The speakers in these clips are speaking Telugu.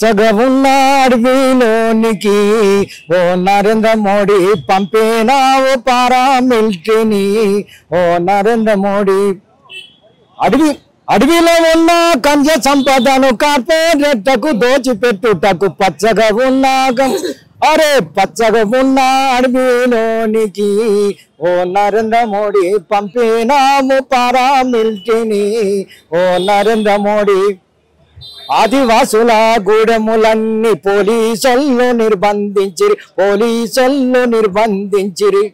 పచ్చగా ఉన్న అడవిలోనికి ఓ నరేంద్ర మోడీ పంపినావు పారామిలిటరీని ఓ నరేంద్ర మోడీ అడవిలో ఉన్న ఖనిజ సంపదను కార్పొరేట్లకు దోచిపెట్టుటకు పచ్చగా ఉన్న అడవిలోనికి ఓ నరేంద్ర మోడీ పంపినాము పారామిలిటరీని ఓ నరేంద్ర మోడీ ఆదివాసుల గూడెములన్నీ పోలీసులు నిర్బంధించిరి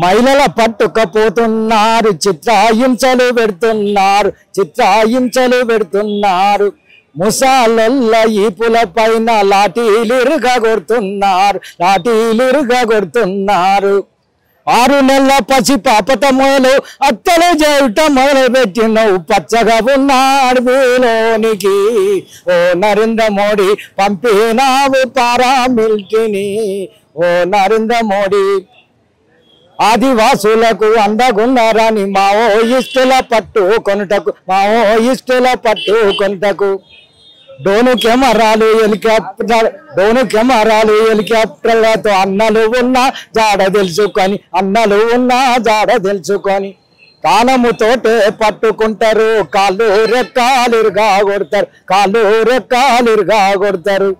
మహిళల పట్టుకపోతున్నారు చిత్రహింసలు పెడుతున్నారు ముసాలొల్ల ఈపుల పైన లాఠీలిరుగా కొడుతున్నారు 6 నెలల పసి పాపత మొదలు అత్తలు చేయుట మొదలు పెట్టినవు పచ్చగా ఉన్న అడవిలోనికి ఓ నరేంద్ర మోడీ పంపినావు పారామిలిటరీని ఓ నరేంద్ర మోడీ ఆదివాసులకు అందగున్నారని మావోయిస్టుల పట్టుకొనుటకు డ్రోను కెమెరాలు హెలికాప్టర్లతో అన్నలు ఉన్నా జాడ తెలుసుకొని కానముతోటే పట్టుకుంటారు కాళ్ళు రెక్కాలిరుగా కొడతారు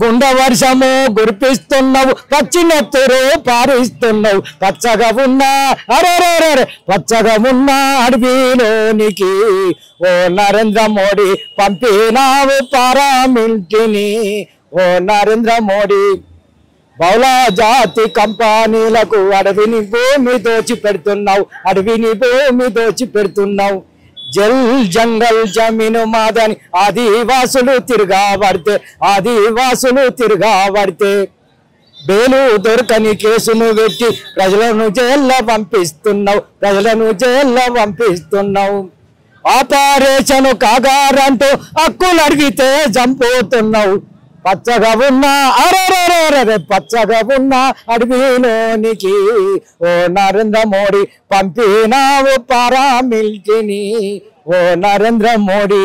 గుండ వర్షము గురిపిస్తున్నావు పచ్చి నెత్తురు పారిస్తున్నావు పచ్చగా ఉన్న అడవిలోనికి ఓ నరేంద్ర మోడీ పంపినావు పారామిలిటరీని ఓ నరేంద్ర మోడీ బహుళ జాతి కంపెనీలకు అడవిని భూమి దోచిపెడుతున్నావు జల్ జంగల్ జమీను మాదని ఆదివాసులు తిరగాబడితే బేలు దొరకని కేసును పెట్టి ప్రజలను జైల్లో పంపిస్తున్నావు ఆపరేషన్ కాగారంటూ హక్కులు అడిగితే చంపుతున్నావు పచ్చగా ఉన్న అడవిలోనికి ఓ నరేంద్ర మోడీ పంపినావు పారామిలిటరీని ఓ నరేంద్ర మోడీ